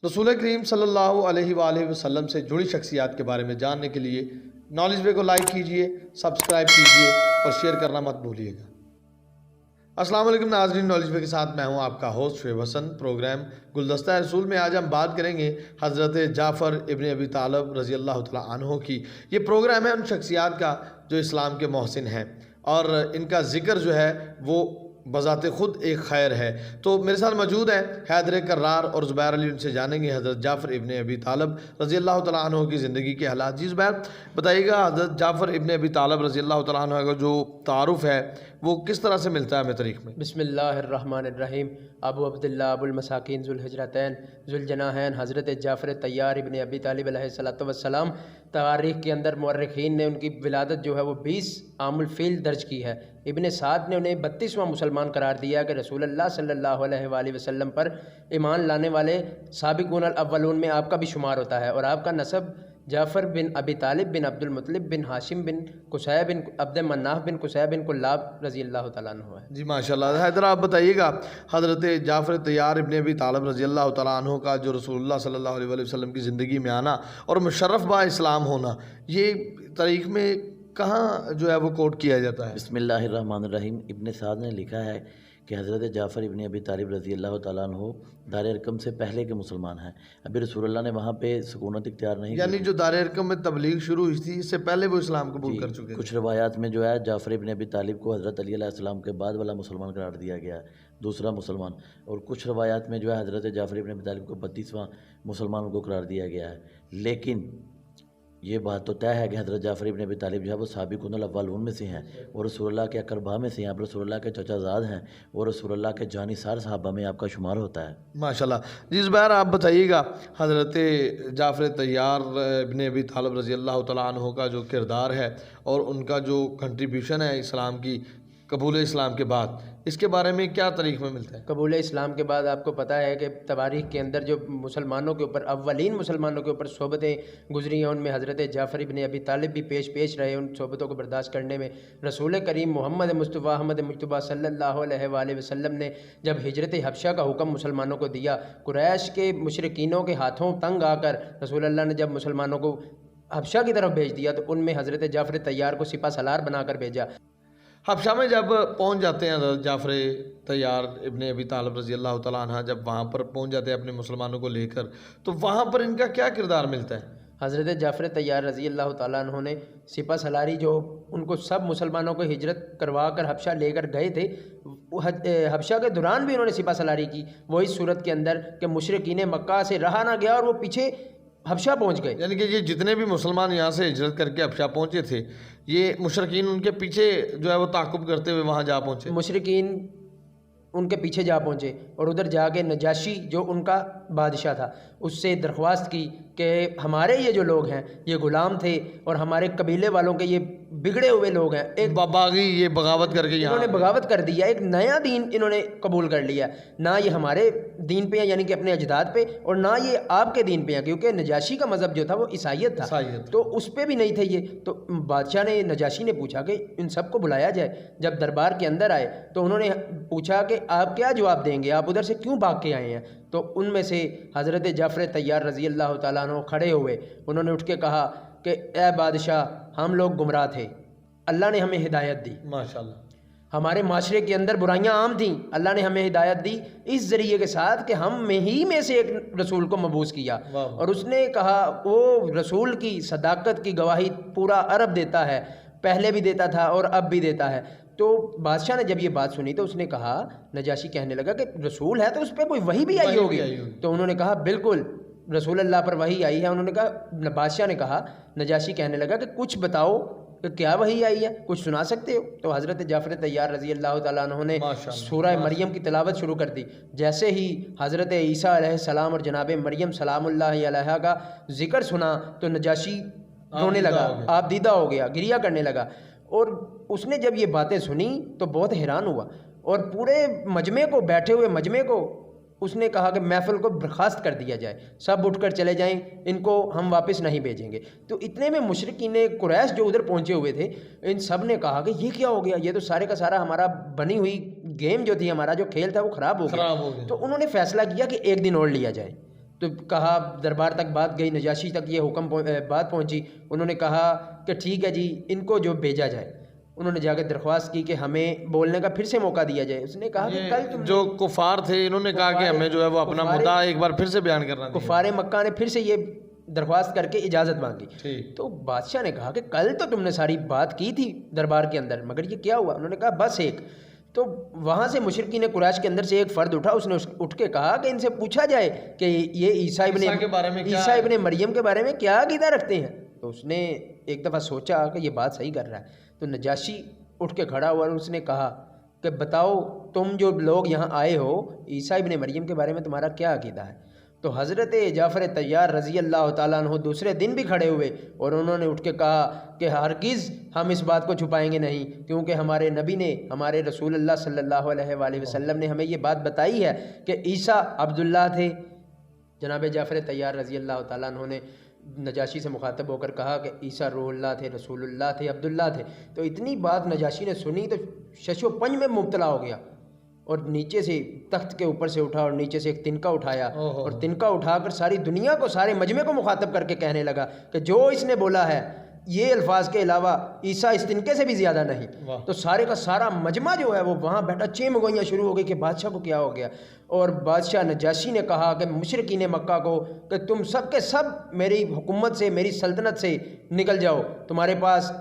رسول کریم صلی اللہ علیہ وآلہ وسلم سے جڑی شخصیات کے بارے میں جاننے کے لیے نالج وے کو لائک کیجئے، سبسکرائب کیجئے اور شیئر کرنا مت بھولیے گا۔ السلام علیکم ناظرین، نالج وے کے ساتھ میں ہوں آپ کا ہوسٹ شعیب حسن۔ پروگرام گلدستہ رسول میں آج ہم بات کریں گے حضرت جعفر ابن ابی طالب رضی اللہ تعالیٰ عنہ کی۔ یہ پروگرام ہے ان شخصیات کا جو اسلام کے محسن ہیں اور ان کا ذکر جو ہے وہ بذات خود ایک خیر ہے۔ تو میرے ساتھ موجود ہیں حیدر کرار اور زبیر علی، ان سے جانیں گے حضرت جعفر ابن ابی طالب رضی اللہ تعالیٰ عنہ کی زندگی کے حالات۔ جی زبیر بتائیے گا، حضرت جعفر ابن ابی طالب رضی اللہ تعالیٰ عنہ کا جو تعارف ہے وہ کس طرح سے ملتا ہے ہمیں تاریخ میں؟ بسم اللہ الرحمن الرحیم۔ ابو عبداللہ ابو المساکین ذوالحجرتین ذوالجناحین حضرت جعفر طیار ابن ابی طالب علیہ السلام تاریخ کے اندر مورخین نے ان کی ولادت جو ہے وہ 20 عام الفیل درج کی ہے۔ ابن سعد نے انہیں 32واں مسلمان قرار دیا کہ رسول اللہ صلی اللہ علیہ وآلہ وسلم پر ایمان لانے والے سابقون الاولون میں آپ کا بھی شمار ہوتا ہے، اور آپ کا نسب جعفر بن ابی طالب بن عبد المطلب بن ہاشم بن قصی بن عبد مناف بن قصی بن کلاب رضی اللہ تعالیٰ عنہ ہے۔ جی ماشاءاللہ۔ حیدر آپ بتائیے گا، حضرت جعفر طیار ابن ابی طالب رضی اللہ تعالیٰ عنہ کا جو رسول اللہ صلی اللہ علیہ وسلم کی زندگی میں آنا اور مشرف با اسلام ہونا، یہ تاریخ میں کہاں جو ہے وہ کوٹ کیا جاتا ہے؟ بسم اللہ الرحمن الرحیم۔ ابن سعد نے لکھا ہے کہ حضرت جعفر ابن ابی طالب رضی اللہ تعالیٰ عنہ دار ارقم سے پہلے کے مسلمان ہیں۔ ابھی رسول اللہ نے وہاں پہ سکونت اختیار نہیں کی، یعنی جو دار ارقم میں تبلیغ شروع ہوئی تھی اس سے پہلے وہ اسلام قبول کر چکے تھے۔ کچھ روایات میں جو ہے جعفر ابن ابی طالب کو حضرت علی علیہ السلام کے بعد والا مسلمان قرار دیا گیا ہے، دوسرا مسلمان، اور کچھ روایات میں جو ہے حضرت جعفر ابن ابی طالب کو 32واں مسلمان کو قرار دیا گیا ہے۔ لیکن یہ بات تو طے ہے کہ حضرت جعفر ابن ابی طالب جو ہے وہ سابقون الاولون میں سے ہیں اور رسول اللہ کے اقربا میں سے ہیں، آپ رسول اللہ کے چچا زاد ہیں اور رسول اللہ کے جانی سار صحابہ میں آپ کا شمار ہوتا ہے۔ ماشاءاللہ۔ جی زبیر آپ بتائیے گا، حضرت جعفر طیار ابن ابی طالب رضی اللہ تعالیٰ عنہ کا جو کردار ہے اور ان کا جو کنٹریبیوشن ہے اسلام کی قبول اسلام کے بعد، اس کے بارے میں کیا تاریخ میں ملتا ہے؟ قبول اسلام کے بعد آپ کو پتہ ہے کہ تواریخ کے اندر جو مسلمانوں کے اوپر اولین مسلمانوں کے اوپر صحبتیں گزری ہیں، ان میں حضرت جعفر ابن ابی طالب بھی پیش رہے ان صحبتوں کو برداشت کرنے میں۔ رسول کریم محمد مصطفیٰ احمد مجتبیٰ صلی اللہ علیہ وآلہ وسلم نے جب ہجرت حبشہ کا حکم مسلمانوں کو دیا، قریش کے مشرکینوں کے ہاتھوں تنگ آ کر رسول اللہ نے جب مسلمانوں کو حبشہ کی طرف بھیج دیا تو ان میں حضرت جعفر طیار کو سپہ سالار بنا کر بھیجا۔ حبشہ میں جب پہنچ جاتے ہیں حضرت جعفر طیار ابن ابی طالب رضی اللہ تعالیٰ عنہ، جب وہاں پر پہنچ جاتے ہیں اپنے مسلمانوں کو لے کر، تو وہاں پر ان کا کیا کردار ملتا ہے؟ حضرت جعفر طیار رضی اللہ تعالیٰ عنہ نے سپہ سالاری جو ان کو سب مسلمانوں کو ہجرت کروا کر حبشہ لے کر گئے تھے، حبشہ کے دوران بھی انہوں نے سپہ سالاری کی، وہ اس صورت کے اندر کہ مشرکین مکہ سے رہا نہ گیا اور وہ پیچھے حبشہ پہنچ گئے۔ یعنی کہ یہ جتنے بھی مسلمان یہاں سے ہجرت کر کے حبشہ پہنچے تھے، یہ مشرکین ان کے پیچھے جو ہے وہ تعاقب کرتے ہوئے وہاں جا پہنچے، مشرکین ان کے پیچھے جا پہنچے اور ادھر جا کے نجاشی جو ان کا بادشاہ تھا اس سے درخواست کی کہ ہمارے یہ جو لوگ ہیں یہ غلام تھے اور ہمارے قبیلے والوں کے یہ بگڑے ہوئے لوگ ہیں، ایک باغی یہ بغاوت کر کے انہوں نے بغاوت کر دیا، ایک نیا دین انہوں نے قبول کر لیا، نہ یہ ہمارے دین پہ ہیں یعنی کہ اپنے اجداد پہ، اور نہ یہ آپ کے دین پہ ہیں، کیونکہ نجاشی کا مذہب جو تھا وہ عیسائیت تھا، تو اس پہ بھی نہیں تھے یہ۔ تو بادشاہ نے نجاشی نے پوچھا کہ ان سب کو بلایا جائے۔ جب دربار کے اندر آئے تو انہوں نے پوچھا کہ آپ کیا جواب دیں گے، آپ ادھر سے کیوں بھاگ کے آئے ہیں؟ تو ان میں سے حضرت جعفر طیار رضی اللہ تعالیٰ عنہ کھڑے ہوئے، انہوں نے اٹھ کے کہا کہ اے بادشاہ، ہم لوگ گمراہ تھے، اللہ نے ہمیں ہدایت دی، ماشاءاللہ، ہمارے معاشرے کے اندر برائیاں عام تھیں، اللہ نے ہمیں ہدایت دی اس ذریعے کے ساتھ کہ ہم میں سے ایک رسول کو مبعوث کیا، اور اس نے کہا وہ رسول کی صداقت کی گواہی پورا عرب دیتا ہے، پہلے بھی دیتا تھا اور اب بھی دیتا ہے۔ تو بادشاہ نے جب یہ بات سنی تو اس نے کہا، نجاشی کہنے لگا کہ رسول ہے تو اس پہ کوئی وحی بھی آئی ہوگی، تو انہوں نے کہا بالکل رسول اللہ پر وحی آئی ہے۔ انہوں نے کہا، بادشاہ نے کہا، نجاشی کہنے لگا کہ کچھ بتاؤ کہ کیا وحی آئی ہے، کچھ سنا سکتے ہو؟ تو حضرت جعفر طیار رضی اللہ تعالیٰ عنہ نے سورہ مریم کی تلاوت شروع کر دی۔ جیسے ہی حضرت عیسیٰ علیہ السلام اور جناب مریم سلام اللہ علیہ کا ذکر سنا تو نجاشی رونے لگا، آپ دیدہ ہو گیا، گریہ کرنے لگا، اور اس نے جب یہ باتیں سنی تو بہت حیران ہوا، اور پورے مجمع کو، بیٹھے ہوئے مجمع کو اس نے کہا کہ محفل کو برخاست کر دیا جائے، سب اٹھ کر چلے جائیں، ان کو ہم واپس نہیں بھیجیں گے۔ تو اتنے میں مشرکین قریش جو ادھر پہنچے ہوئے تھے، ان سب نے کہا کہ یہ کیا ہو گیا، یہ تو سارے کا سارا ہمارا بنی ہوئی گیم جو تھی، ہمارا جو کھیل تھا وہ خراب ہو گیا۔ تو انہوں نے فیصلہ کیا کہ ایک دن اور لیا جائے۔ تو کہا دربار تک بات گئی، نجاشی تک یہ بات پہنچی، انہوں نے کہا کہ ٹھیک ہے جی ان کو جو بھیجا جائے۔ انہوں نے جا کے درخواست کی کہ ہمیں بولنے کا پھر سے موقع دیا جائے۔ اس نے کہا کہ کل تم جو کفار تھے انہوں نے کہا کہ ہمیں جو ہے وہ اپنا مدعا ایک بار پھر سے بیان کرنا ہے۔ کفار مکہ نے پھر سے یہ درخواست کر کے اجازت مانگی، تو بادشاہ نے کہا کہ کل تو تم نے ساری بات کی تھی دربار کے اندر، مگر یہ کیا ہوا؟ انہوں نے کہا بس ایک۔ تو وہاں سے مشرکین قریش کے اندر سے ایک فرد اٹھا، اس نے اٹھ کے کہا کہ ان سے پوچھا جائے کہ یہ عیسیٰ ابن مریم کے بارے میں کیا عقیدہ رکھتے ہیں۔ تو اس نے ایک دفعہ سوچا کہ یہ بات صحیح کر رہا ہے، تو نجاشی اٹھ کے کھڑا ہوا اور اس نے کہا کہ بتاؤ تم جو لوگ یہاں آئے ہو، عیسیٰ ابن مریم کے بارے میں تمہارا کیا عقیدہ ہے؟ تو حضرت جعفر طیار رضی اللہ تعالیٰ عنہ دوسرے دن بھی کھڑے ہوئے اور انہوں نے اٹھ کے کہا کہ ہرگز ہم اس بات کو چھپائیں گے نہیں، کیونکہ ہمارے نبی نے، ہمارے رسول اللہ صلی اللہ علیہ وآلہ وسلم نے ہمیں یہ بات بتائی ہے کہ عیسیٰ عبداللہ تھے۔ جناب جعفر طیار رضی اللہ تعالیٰ عنہ نے نجاشی سے مخاطب ہو کر کہا کہ عیسیٰ روح اللہ تھے، رسول اللہ تھے، عبداللہ تھے۔ تو اتنی بات نجاشی نے سنی تو شش و پنج میں مبتلا ہو گیا، اور نیچے سے تخت کے اوپر سے اٹھا اور نیچے سے ایک تنکا اٹھایا اور تنکا اٹھا کر ساری دنیا کو، سارے مجمع کو مخاطب کر کے کہنے لگا کہ جو اس نے بولا ہے یہ الفاظ کے علاوہ عیسیٰ اس تنکے سے بھی زیادہ نہیں۔ تو سارے کا سارا مجمع جو ہے وہ وہاں بیٹھا، چیم گوئیاں شروع ہو گئی کہ بادشاہ کو کیا ہو گیا۔ اور بادشاہ نجاشی نے کہا کہ مشرکین مکہ کو کہ تم سب کے سب میری حکومت سے، میری سلطنت سے نکل جاؤ، تمہارے پاس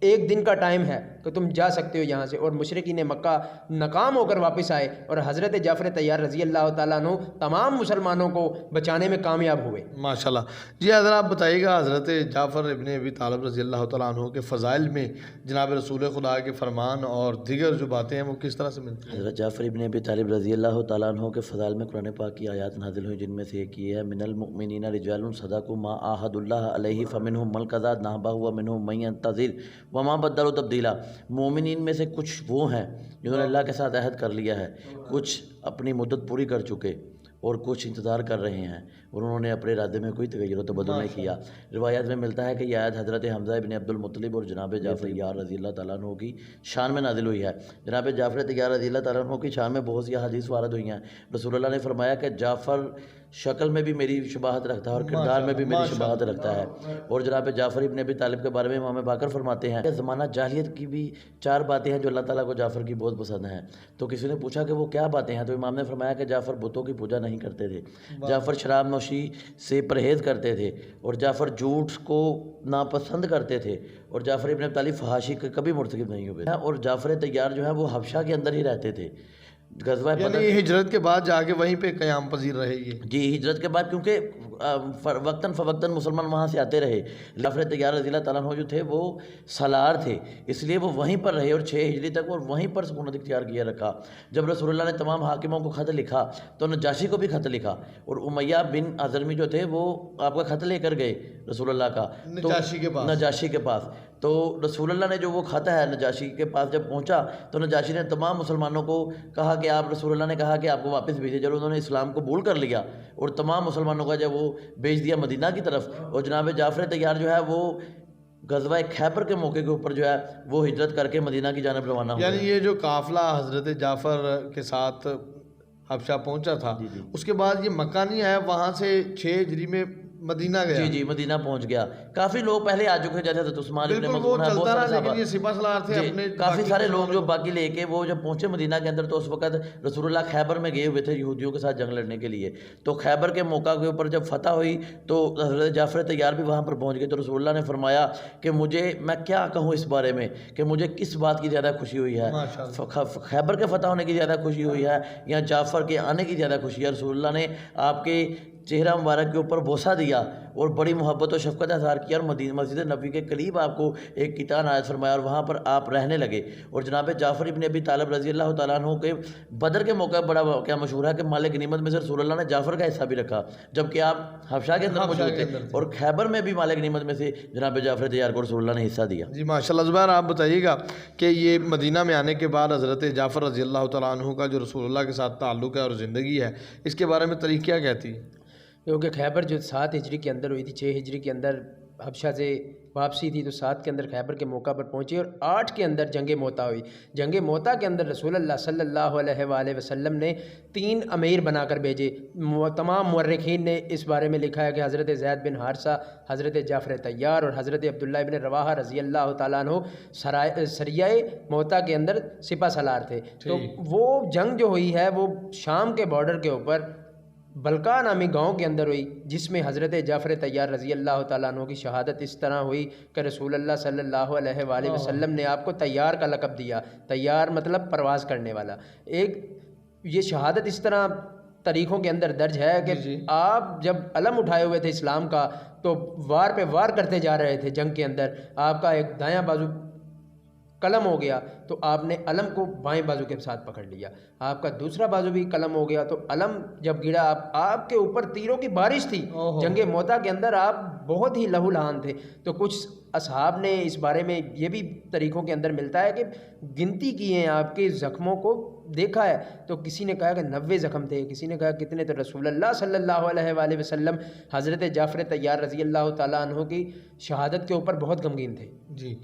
ایک دن کا ٹائم ہے کہ تم جا سکتے ہو یہاں سے۔ اور مشرکین مکہ ناکام ہو کر واپس آئے اور حضرت جعفر طیار رضی اللہ تعالیٰ عنہ تمام مسلمانوں کو بچانے میں کامیاب ہوئے۔ ماشاءاللہ۔ جی حضرت آپ بتائیے گا حضرت جعفر ابن ابی طالب رضی اللہ تعالیٰ عنہ کے فضائل میں جناب رسول خدا کے فرمان اور دیگر جو باتیں ہیں وہ کس طرح سے ملتی ہیں؟ حضرت جعفر ابن ابی طالب رضی اللہ تعالیٰ عنہ کے فضائل میں قرآن پاک کی آیات نازل ہوئی، جن میں سے ایک یہ ہے من المؤمنین رجال صدقوا ما عاهدوا اللہ علیہ فمنهم من قضى نحبه ومنهم من ينتظر وما بدلوا تبدیلا۔ مومنین میں سے کچھ وہ ہیں جنہوں نے اللہ کے ساتھ عہد کر لیا ہے، کچھ اپنی مدت پوری کر چکے اور کچھ انتظار کر رہے ہیں، اور انہوں نے اپنے ارادے میں کوئی تغیر و تبدل نہیں کیا۔ روایات میں ملتا ہے کہ یہ آیت حضرت حمزہ ابن عبد المطلب اور جناب جعفر طیار رضی اللہ تعالیٰ عنہ کی شان میں نازل ہوئی ہے۔ جناب جعفر طیار رضی اللہ تعالیٰ عنہ کی شان میں بہت سی حدیث وارد ہوئی ہیں۔ رسول اللہ نے فرمایا کہ جعفر شکل میں بھی میری شباہت رکھتا ہے اور کردار میں بھی میری شباہت رکھتا ہے۔ اور جناب جعفر ابن ابی طالب کے بارے میں امام باقر فرماتے ہیں کہ زمانہ جاہلیت کی بھی 4 باتیں ہیں جو اللہ تعالیٰ کو جعفر کی بہت پسند ہیں۔ تو کسی نے پوچھا کہ وہ کیا باتیں ہیں، تو امام نے فرمایا کہ جعفر بتوں کی پوجا نہیں کرتے تھے، جعفر شراب نوشی سے پرہیز کرتے تھے، اور جعفر جھوٹ کو ناپسند کرتے تھے، اور جعفر ابن ابی طالب فحاشی کے کبھی مرتکب نہیں ہوئے، اور جعفر طیار جو ہے وہ حبشہ کے اندر ہی رہتے تھے۔ غزوہ بدر یعنی ہجرت کے بعد جا کے وہیں پہ قیام پذیر رہے یہ؟ جی، ہجرت کے بعد، کیونکہ وقتاً فوقتاً مسلمان وہاں سے آتے رہے۔ جعفر طیار رضی اللہ تعالیٰ عنہ جو تھے وہ سالار تھے، اس لیے وہ وہیں پر رہے اور 6 ہجری تک اور وہیں پر سکونت اختیار کیا رکھا۔ جب رسول اللہ نے تمام حاکموں کو خط لکھا تو نجاشی کو بھی خط لکھا، اور امیہ بن ازرمی جو تھے وہ آپ کا خط لے کر گئے رسول اللہ کا نجاشی کے پاس۔ تو رسول اللہ نے جو وہ خط ہے نجاشی کے پاس جب پہنچا تو نجاشی نے تمام مسلمانوں کو کہا کہ آپ، رسول اللہ نے کہا کہ آپ کو واپس بھیجے۔ جب انہوں نے اسلام قبول کر لیا اور تمام مسلمانوں کا جب وہ بھیج دیا مدینہ کی طرف، اور جناب جعفر طیار جو ہے وہ غزوہ خیبر کے موقع کے اوپر جو ہے وہ ہجرت کر کے مدینہ کی جانب روانہ ہو گئے۔ یعنی یہ جو قافلہ حضرت جعفر کے ساتھ حبشہ پہنچا تھا، اس کے بعد یہ مکہ نہیں آیا، وہاں سے 6 ہجری میں مدینہ گیا؟ جی، مدینہ پہنچ گیا۔ کافی لوگ پہلے آ چکے، جیسے حضرت عثمان ابن مظعون ہے، چلتا رہا، لیکن یہ سپہ سالار تھے اپنے، کافی سارے لوگ جو باقی لے کے وہ جب پہنچے مدینہ کے اندر، تو اس وقت رسول اللہ خیبر میں گئے ہوئے تھے یہودیوں کے ساتھ جنگ لڑنے کے لیے۔ تو خیبر کے موقع کے اوپر جب فتح ہوئی تو حضرت جعفر طیار بھی وہاں پر پہنچ گئے۔ تو رسول اللہ نے فرمایا کہ میں کیا کہوں اس بارے میں کہ مجھے کس بات کی زیادہ خوشی ہوئی ہے، خیبر کے فتح ہونے کی زیادہ خوشی ہوئی ہے یا جعفر کے آنے کی زیادہ خوشی ہے؟ رسول اللہ نے آپ کے چہرہ مبارک کے اوپر بوسہ دیا اور بڑی محبت و شفقت اظہار کیا، اور مسجد نبوی کے قریب آپ کو ایک کتان نازل فرمایا اور وہاں پر آپ رہنے لگے۔ اور جناب جعفر ابن ابی طالب رضی اللہ تعالیٰ عنہ کے بدر کے موقع بڑا واقعہ مشہور ہے کہ مال غنیمت میں سے رسول اللہ نے جعفر کا حصہ بھی رکھا، جبکہ آپ حبشہ کے اندر موجود تھے، اور خیبر میں بھی مال غنیمت میں سے جناب جعفر طیار کو رسول اللہ نے حصہ دیا۔ جی ماشاءاللہ۔ زبیر آپ بتائیے گا کہ یہ مدینہ میں آنے کے بعد حضرت جعفر رضی اللہ تعالیٰ عنہ کا جو رسول اللہ کے ساتھ تعلق ہے اور زندگی ہے، اس کے بارے میں تاریخ کیا کہتی ہے؟ کیونکہ خیبر جو 7 ہجری کے اندر ہوئی تھی، 6 ہجری کے اندر حبشہ سے واپسی تھی تو 7 کے اندر خیبر کے موقع پر پہنچے اور 8 کے اندر جنگ موتا ہوئی. جنگ موتا کے اندر رسول اللہ صلی اللہ علیہ وآلہ وسلم نے 3 امیر بنا کر بھیجے. تمام مورخین نے اس بارے میں لکھا ہے کہ حضرت زید بن حارثہ، حضرت جعفر طیار اور حضرت عبداللہ ابن رواحہ رضی اللہ تعالیٰ عنہ سریہ موتا کے اندر سپہ سالار تھے. تو وہ جنگ جو ہوئی ہے وہ شام کے بارڈر کے اوپر بلقا نامی گاؤں کے اندر ہوئی، جس میں حضرت جعفر طیار رضی اللہ تعالیٰ عنہ کی شہادت اس طرح ہوئی کہ رسول اللہ صلی اللہ علیہ وآلہ وسلم نے آپ کو طیار کا لقب دیا. طیار مطلب پرواز کرنے والا. ایک یہ شہادت اس طرح تاریخوں کے اندر درج ہے کہ آپ جب علم اٹھائے ہوئے تھے اسلام کا تو وار پہ وار کرتے جا رہے تھے جنگ کے اندر. آپ کا ایک دایاں بازو قلم ہو گیا تو آپ نے علم کو بائیں بازو کے ساتھ پکڑ لیا. آپ کا دوسرا بازو بھی قلم ہو گیا تو علم جب گرا آپ کے اوپر تیروں کی بارش تھی. جنگ موتا کے اندر آپ بہت ہی لہو لہان تھے. تو کچھ اصحاب نے اس بارے میں یہ بھی طریقوں کے اندر ملتا ہے کہ گنتی کی ہیں آپ کے زخموں کو دیکھا ہے. تو کسی نے کہا کہ 90 زخم تھے، کسی نے کہا کتنے. تو رسول اللہ صلی اللہ علیہ وآلہ وسلم حضرت جعفر طیار رضی اللہ تعالیٰ عنہ کی شہادت کے اوپر بہت غمگین تھے. جی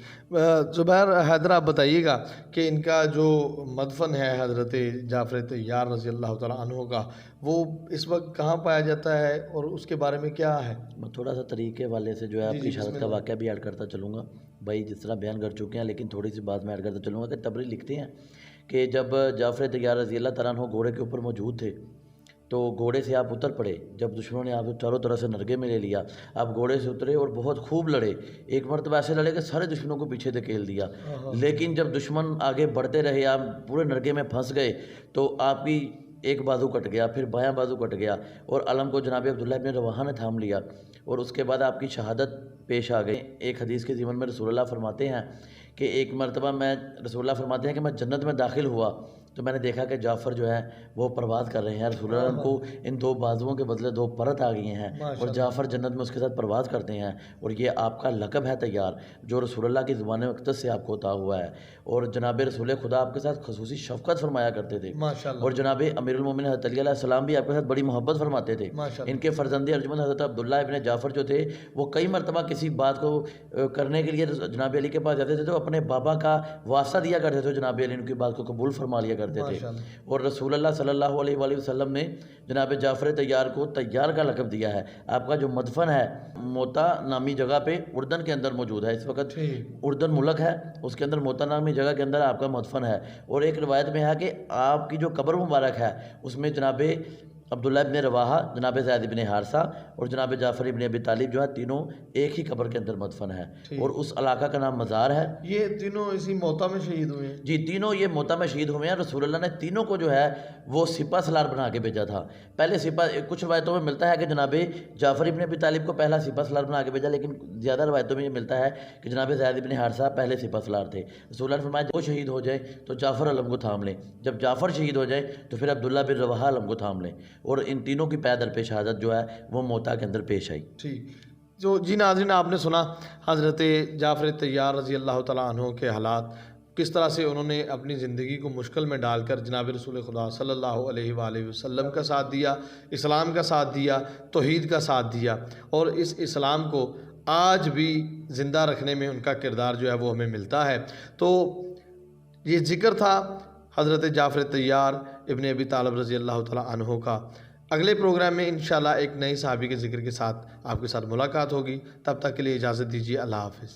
زبیر حیدر، آپ بتائیے گا کہ ان کا جو مدفن ہے حضرت جعفر طیار رضی اللہ تعالیٰ عنہ کا، وہ اس وقت کہاں پایا جاتا ہے اور اس کے بارے میں کیا ہے؟ میں تھوڑا سا طریقے والے سے جو ہے آپ کی شہادت کا واقعہ بھی ایڈ کرتا چلوں گا. بھائی جس طرح بیان کر چکے ہیں لیکن تھوڑی سی بات میں ایڈ کرتا چلوں گا کہ تبری لکھتے ہیں کہ جب جعفر طیار رضی اللہ تعالیٰ عنہ گھوڑے کے اوپر موجود تھے تو گھوڑے سے آپ اتر پڑے. جب دشمنوں نے آپ کو چاروں طرف سے نرگے میں لے لیا، آپ گھوڑے سے اترے اور بہت خوب لڑے. ایک مرتبہ ایسے لڑے کہ سارے دشمنوں کو پیچھے دھکیل دیا. لیکن جب دشمن آگے بڑھتے رہے، آپ پورے نرگے میں پھنس گئے تو آپ کی ایک بازو کٹ گیا، پھر بایاں بازو کٹ گیا اور علم کو جناب عبداللہ ابن رواحہ نے تھام لیا اور اس کے بعد آپ کی شہادت پیش آ گئی. ایک حدیث کے ضمن میں رسول اللہ فرماتے ہیں کہ ایک مرتبہ رسول اللہ فرماتے ہیں کہ میں جنت میں داخل ہوا تو میں نے دیکھا کہ جعفر جو ہے وہ پرواز کر رہے ہیں. رسول اللہ کو ان 2 بازوؤں کے بدلے 2 پرت آ گئی ہیں اور جعفر جنت میں اس کے ساتھ پرواز کرتے ہیں. اور یہ آپ کا لقب ہے طیار، جو رسول اللہ کی زبان مقدس سے آپ کو عطا ہوا ہے. اور جناب رسول خدا آپ کے ساتھ خصوصی شفقت فرمایا کرتے تھے اور جناب امیر المومنین حضرت علی علیہ السلام بھی آپ کے ساتھ بڑی محبت فرماتے تھے. ان کے فرزند ارجمند حضرت عبداللہ ابن جعفر جو تھے وہ کئی مرتبہ کسی بات کو کرنے کے لیے جناب علی کے پاس جاتے تھے تو اپنے بابا کا واسطہ دیا کرتے تھے. جناب علی ان کی بات کو قبول فرما لیا کرتے تھے. اور رسول اللہ صلی اللہ علیہ وآلہ وسلم نے جناب جعفر طیار کو طیار کا لقب دیا ہے. آپ کا جو مدفن ہے موتا نامی جگہ پہ اردن کے اندر موجود ہے. اس وقت اردن ملک ہے، اس کے اندر موتا نامی جگہ کے اندر آپ کا مدفن ہے. اور ایک روایت میں ہے کہ آپ کی جو قبر مبارک ہے اس میں جناب عبداللہ ابن رواحہ، جناب زید ابن حارثہ اور جناب جعفر ابن ابی طالب جو ہے تینوں ایک ہی قبر کے اندر مدفن ہے اور اس علاقہ کا نام مزار ہے. یہ تینوں اسی موتا میں شہید ہوئے ہیں؟ جی تینوں یہ موتا میں شہید ہوئے ہیں. رسول اللہ نے تینوں کو جو ہے وہ سپہ سالار بنا کے بھیجا تھا. پہلے کچھ روایتوں میں ملتا ہے کہ جناب جعفر ابن ابی طالب کو پہلا سپہ سالار بنا کے بھیجا، لیکن زیادہ روایتوں میں یہ ملتا ہے کہ جناب زید ابن حارثہ پہلے سپہ سالار تھے. رسول اللہ نے فرمایا وہ شہید ہو جائے تو جعفر علم کو تھام لیں، جب جعفر شہید ہو جائے تو پھر عبداللہ بن رواحہ علم کو تھام لیں. اور ان تینوں کی پیدل پیش شہادت جو ہے وہ موتا کے اندر پیش آئی. ٹھیک. جو جی ناظرین، آپ نے سنا حضرت جعفر طیار رضی اللہ تعالیٰ عنہ کے حالات، کس طرح سے انہوں نے اپنی زندگی کو مشکل میں ڈال کر جناب رسول خدا صلی اللہ علیہ وآلہ وسلم کا ساتھ دیا، اسلام کا ساتھ دیا، توحید کا ساتھ دیا اور اس اسلام کو آج بھی زندہ رکھنے میں ان کا کردار جو ہے وہ ہمیں ملتا ہے. تو یہ ذکر تھا حضرت جعفر طیار ابن ابی طالب رضی اللہ تعالیٰ عنہ کا. اگلے پروگرام میں انشاءاللہ ایک نئی صحابی کے ذکر کے ساتھ آپ کے ساتھ ملاقات ہوگی. تب تک کے لیے اجازت دیجیے. اللہ حافظ.